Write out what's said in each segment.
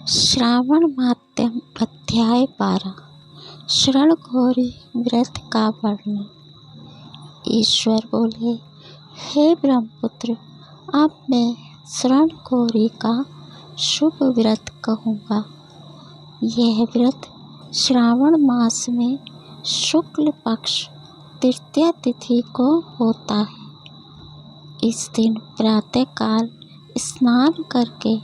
श्रावण माध्यम अध्याय 12 शरणघोरी व्रत का वर्णन। ईश्वर बोले, हे ब्रह्मपुत्र, अब मैं शरणघोरी का शुभ व्रत कहूँगा। यह व्रत श्रावण मास में शुक्ल पक्ष तृतीया तिथि को होता है। इस दिन प्रातःकाल स्नान करके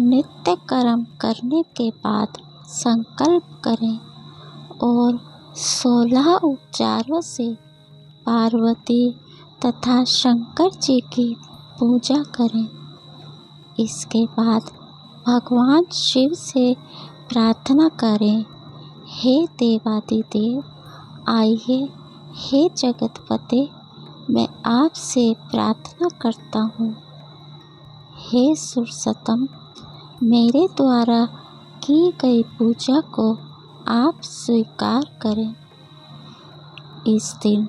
नित्य कर्म करने के बाद संकल्प करें और 16 उपचारों से पार्वती तथा शंकर जी की पूजा करें। इसके बाद भगवान शिव से प्रार्थना करें, हे देवादिदेव, आइए, हे जगतपते, मैं आपसे प्रार्थना करता हूँ। हे सुरसतम, मेरे द्वारा की गई पूजा को आप स्वीकार करें। इस दिन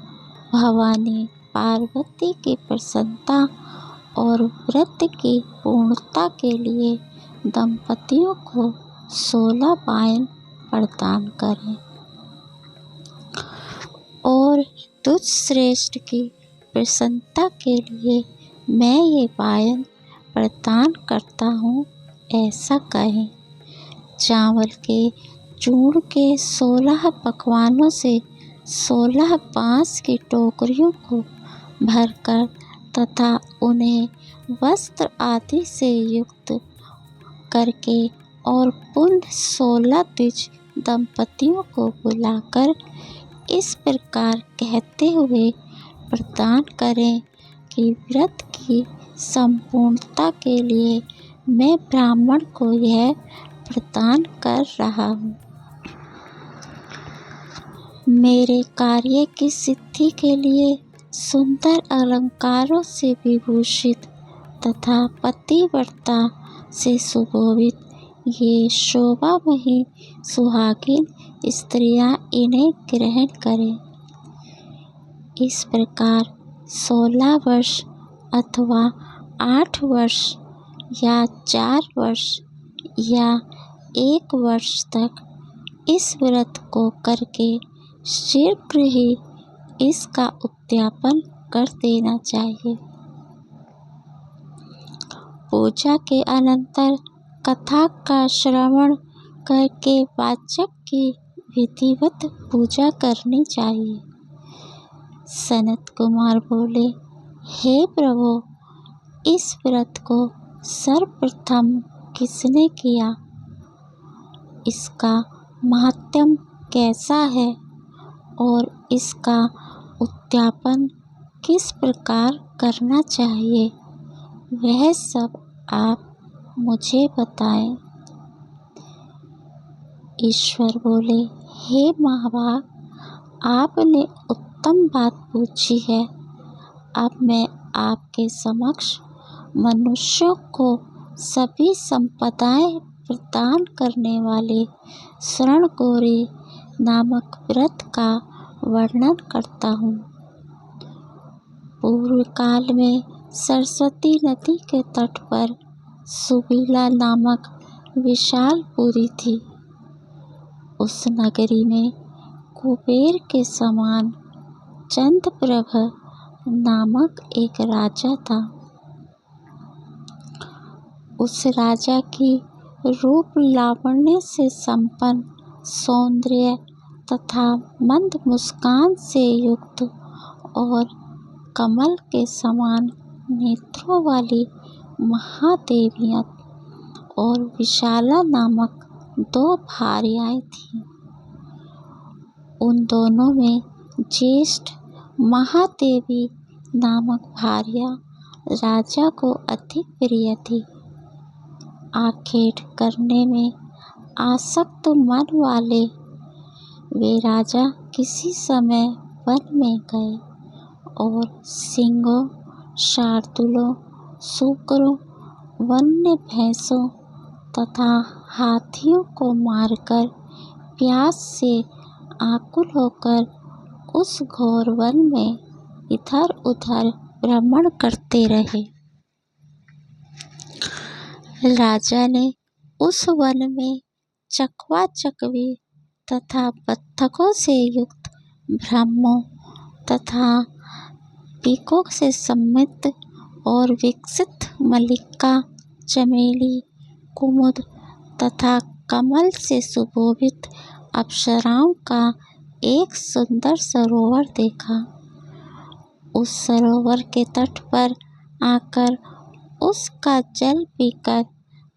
भवानी पार्वती की प्रसन्नता और व्रत की पूर्णता के लिए दंपतियों को 16 वायन प्रदान करें। और तुझ श्रेष्ठ की प्रसन्नता के लिए मैं ये वायन प्रदान करता हूँ, ऐसा कहें। चावल के चूर्ण के 16 पकवानों से 16 बांस की टोकरियों को भरकर तथा उन्हें वस्त्र आदि से युक्त करके और पुनः 16 द्विज दंपतियों को बुलाकर इस प्रकार कहते हुए प्रदान करें कि व्रत की संपूर्णता के लिए मैं ब्राह्मण को यह प्रदान कर रहा हूँ। मेरे कार्य की सिद्धि के लिए सुंदर अलंकारों से विभूषित तथा पतिव्रता से सुशोभित ये शोभामयी सुहागिन स्त्रियां इन्हें ग्रहण करें। इस प्रकार 16 वर्ष अथवा 8 वर्ष या 4 वर्ष या 1 वर्ष तक इस व्रत को करके शीघ्र ही इसका उद्यापन कर देना चाहिए। पूजा के अनंतर कथा का श्रवण करके वाचक की विधिवत पूजा करनी चाहिए। सनत कुमार बोले, हे प्रभु, इस व्रत को सर्वप्रथम किसने किया? इसका महात्म्य कैसा है और इसका उद्यापन किस प्रकार करना चाहिए, वह सब आप मुझे बताएं। ईश्वर बोले, हे महाभाग, आपने उत्तम बात पूछी है। अब मैं आपके समक्ष मनुष्यों को सभी संपदाएं प्रदान करने वाले शरणघोरी नामक व्रत का वर्णन करता हूँ। पूर्व काल में सरस्वती नदी के तट पर सुबीला नामक विशाल पुरी थी। उस नगरी में कुबेर के समान चंद्रप्रभ नामक एक राजा था। उस राजा की रूप लावण्य से संपन्न, सौंदर्य तथा मंद मुस्कान से युक्त और कमल के समान नेत्रों वाली महादेवियाँ और विशाला नामक 2 भार्याएं थीं। उन दोनों में ज्येष्ठ महादेवी नामक भार्या राजा को अधिक प्रिय थी। आखेट करने में आसक्त मन वाले वे राजा किसी समय वन में गए और सिंहों, शार्दूलों, सूकरों, वन्य भैंसों तथा हाथियों को मारकर प्यास से आकुल होकर उस घोर वन में इधर उधर भ्रमण करते रहे। राजा ने उस वन में चकवा चकवी तथा बत्तखों से युक्त ब्रह्मों तथा पीकों से समृद्ध और विकसित मल्लिका, चमेली, कुमुद तथा कमल से सुशोभित अप्सराओं का एक सुंदर सरोवर देखा। उस सरोवर के तट पर आकर उसका जल पीकर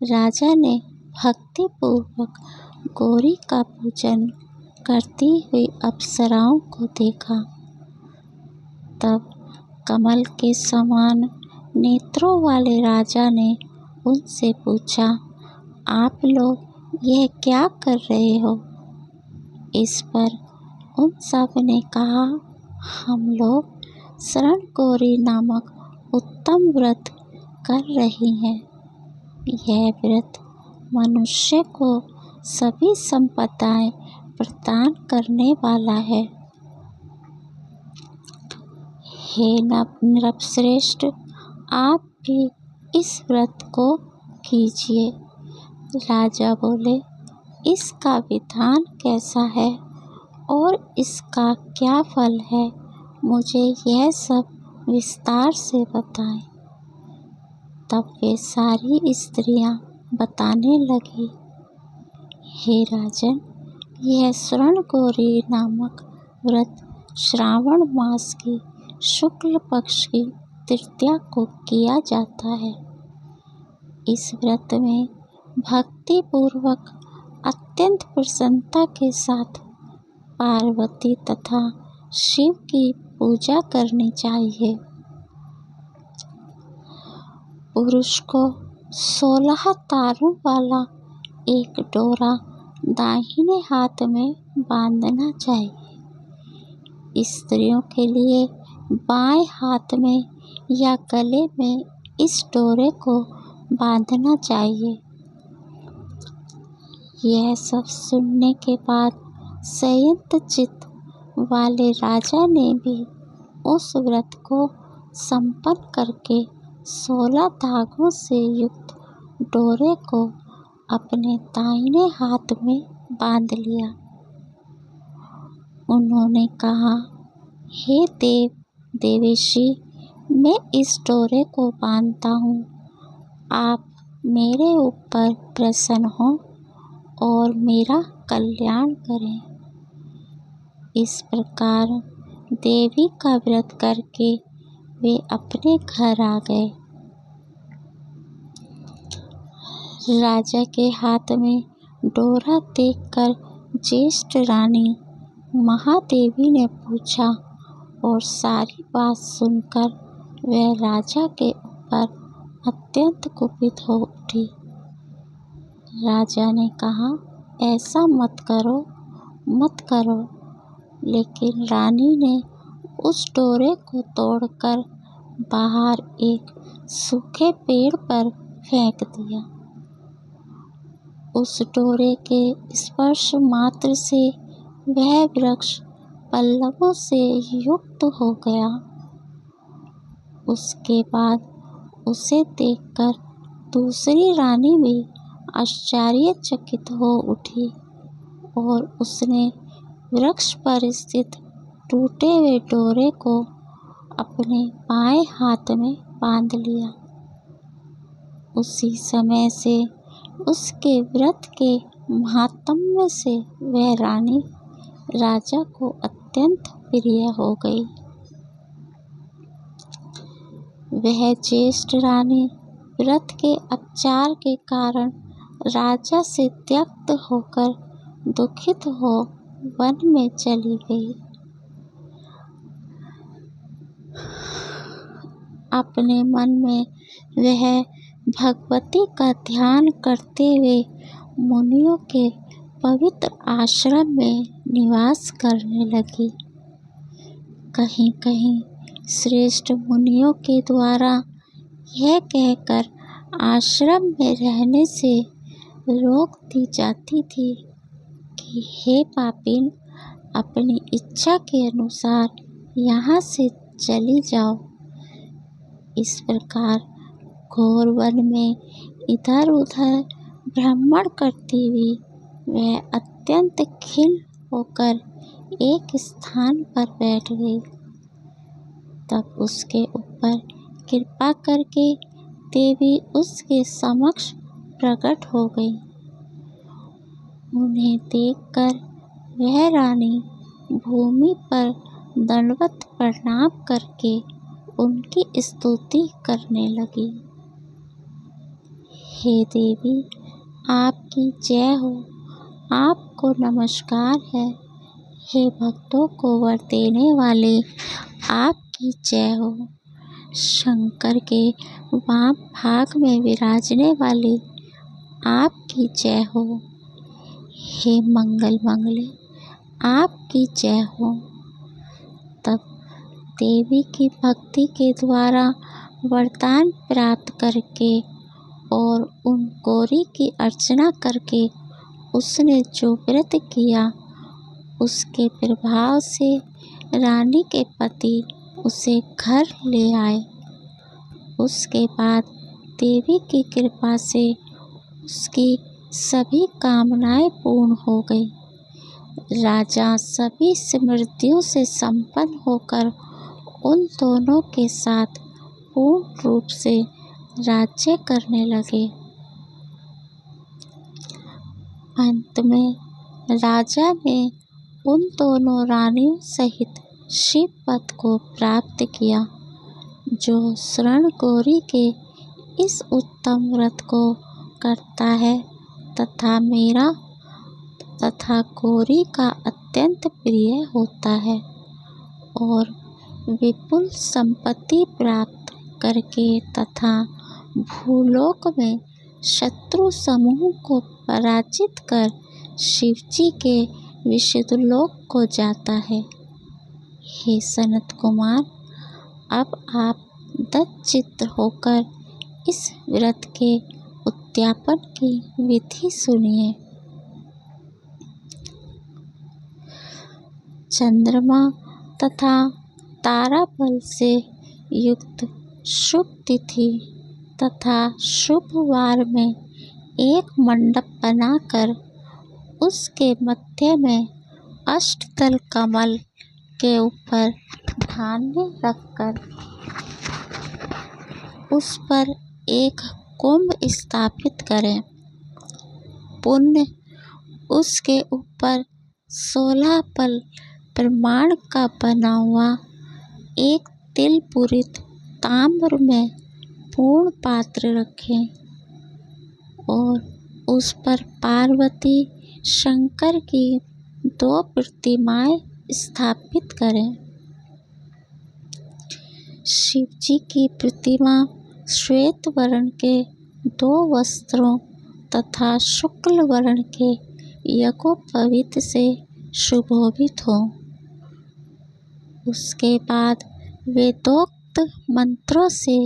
राजा ने भक्तिपूर्वक गौरी का पूजन करती हुई अप्सराओं को देखा। तब कमल के समान नेत्रों वाले राजा ने उनसे पूछा, आप लोग यह क्या कर रहे हो? इस पर उन सब ने कहा, हम लोग शरणगौरी नामक उत्तम व्रत कर रही हैं। यह व्रत मनुष्य को सभी संपदाएं प्रदान करने वाला है। हे नृपश्रेष्ठ, आप भी इस व्रत को कीजिए। राजा बोले, इसका विधान कैसा है और इसका क्या फल है, मुझे यह सब विस्तार से बताएं। तब वे सारी स्त्रियां बताने लगी, हे राजन, यह शरणगौरी नामक व्रत श्रावण मास की शुक्ल पक्ष की तृतीया को किया जाता है। इस व्रत में भक्ति पूर्वक अत्यंत प्रसन्नता के साथ पार्वती तथा शिव की पूजा करनी चाहिए। पुरुष को 16 तारों वाला एक डोरा दाहिने हाथ में बांधना चाहिए। स्त्रियों के लिए बाएं हाथ में या गले में इस डोरे को बांधना चाहिए। यह सब सुनने के बाद संयत चित्त वाले राजा ने भी उस व्रत को संपन्न करके 16 धागों से युक्त डोरे को अपने दाहिने हाथ में बांध लिया। उन्होंने कहा, हे देवेशी, मैं इस डोरे को बांधता हूँ, आप मेरे ऊपर प्रसन्न हों और मेरा कल्याण करें। इस प्रकार देवी का व्रत करके वे अपने घर आ गए। राजा के हाथ में डोरा देखकर ज्येष्ठ रानी महादेवी ने पूछा और सारी बात सुनकर वह राजा के ऊपर अत्यंत कुपित हो उठी। राजा ने कहा, ऐसा मत करो। लेकिन रानी ने उस डोरे को तोड़कर बाहर एक सूखे पेड़ पर फेंक दिया। उस डोरे के स्पर्श मात्र से वह वृक्ष पल्लवों से युक्त हो गया। उसके बाद उसे देखकर दूसरी रानी भी आश्चर्यचकित हो उठी और उसने वृक्ष पर स्थित टूटे हुए डोरे को अपने बाएं हाथ में बांध लिया। उसी समय से उसके व्रत के महात्म्य से वह रानी राजा को अत्यंत प्रिय हो गई। वह ज्येष्ठ रानी व्रत के अपचार के कारण राजा से त्यक्त होकर दुखित हो वन में चली गई। अपने मन में वह भगवती का ध्यान करते हुए मुनियों के पवित्र आश्रम में निवास करने लगी। कहीं कहीं श्रेष्ठ मुनियों के द्वारा यह कहकर आश्रम में रहने से रोक दी जाती थी कि हे पापिन, अपनी इच्छा के अनुसार यहाँ से चली जाओ। इस प्रकार घोर वन में इधर उधर भ्रमण करती हुई वह अत्यंत खिन्न होकर एक स्थान पर बैठ गई। तब उसके ऊपर कृपा करके देवी उसके समक्ष प्रकट हो गई। उन्हें देखकर वह रानी भूमि पर दंडवत प्रणाम करके उनकी स्तुति करने लगी। हे देवी, आपकी जय हो, आपको नमस्कार है। हे भक्तों को वर देने वाले, आपकी जय हो। शंकर के वाम भाग में विराजने वाले, आपकी जय हो। हे मंगल मंगले, आपकी जय हो। तब देवी की भक्ति के द्वारा वरदान प्राप्त करके और उन गौरी की अर्चना करके उसने जो व्रत किया, उसके प्रभाव से रानी के पति उसे घर ले आए। उसके बाद देवी की कृपा से उसकी सभी कामनाएं पूर्ण हो गई। राजा सभी समृद्धियों से संपन्न होकर उन दोनों के साथ पूर्ण रूप से राज्य करने लगे। अंत में राजा ने उन दोनों रानियों सहित शिव पद को प्राप्त किया, जो शरण गौरी के इस उत्तम व्रत को करता है तथा मेरा तथा गौरी का अत्यंत प्रिय होता है और विपुल संपत्ति प्राप्त करके तथा भूलोक में शत्रु समूह को पराजित कर शिवजी के विशुद्ध लोक को जाता है। हे सनत कुमार, अब आप दत्तचित्त होकर इस व्रत के उद्यापन की विधि सुनिए। चंद्रमा तथा तारा बल से युक्त शुभ तिथि तथा शुभ वार में एक मंडप बनाकर उसके मध्य में अष्टदल कमल के ऊपर धान्य रखकर उस पर एक कुंभ स्थापित करें। पुण्य उसके ऊपर 16 पल प्रमाण का बना हुआ एक तिल पूरित ताम्र में पूर्ण पात्र रखें और उस पर पार्वती शंकर की 2 प्रतिमाएं स्थापित करें। शिवजी की प्रतिमा श्वेत वर्ण के 2 वस्त्रों तथा शुक्ल वर्ण के यज्ञोपवीत से सुशोभित हो। उसके बाद वेदोक्त मंत्रों से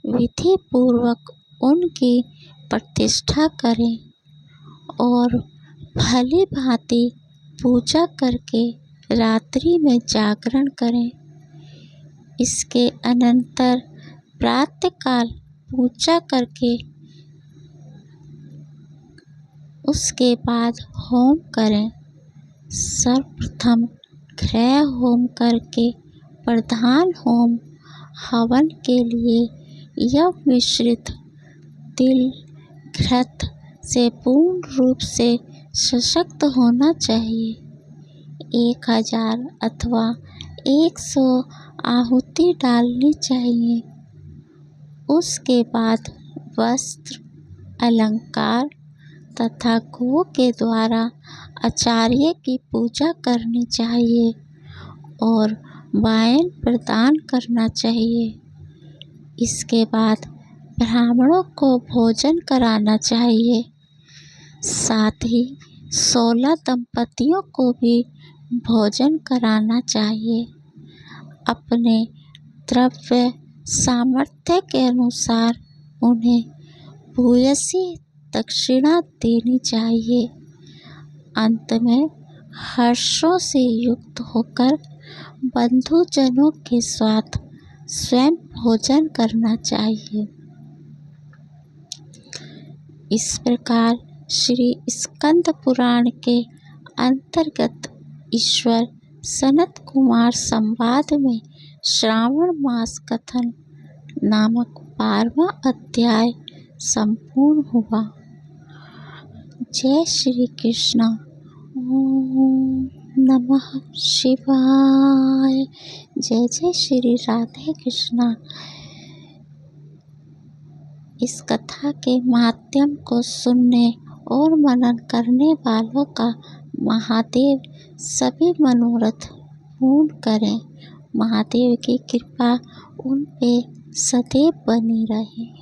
विधि पूर्वक उनकी प्रतिष्ठा करें और भली भांति पूजा करके रात्रि में जागरण करें। इसके अनंतर प्रातःकाल पूजा करके उसके बाद होम करें। सर्वप्रथम गृह होम करके प्रधान होम हवन के लिए यह मिश्रित तिल घृत से पूर्ण रूप से सशक्त होना चाहिए। 1000 अथवा 100 आहुति डालनी चाहिए। उसके बाद वस्त्र, अलंकार तथा गो के द्वारा आचार्य की पूजा करनी चाहिए और वायन प्रदान करना चाहिए। इसके बाद ब्राह्मणों को भोजन कराना चाहिए। साथ ही 16 दंपतियों को भी भोजन कराना चाहिए। अपने द्रव्य सामर्थ्य के अनुसार उन्हें भूयसी दक्षिणा देनी चाहिए। अंत में हर्षों से युक्त होकर बंधुजनों के साथ स्वयं भोजन करना चाहिए। इस प्रकार श्री स्कंद पुराण के अंतर्गत ईश्वर सनत कुमार संवाद में श्रावण मास कथन नामक 12वां अध्याय संपूर्ण हुआ। जय श्री कृष्ण। ओम नमः शिवाय। जय जय श्री राधे कृष्णा। इस कथा के माध्यम को सुनने और मनन करने वालों का महादेव सभी मनोरथ पूर्ण करें। महादेव की कृपा उन पे सदैव बनी रहे।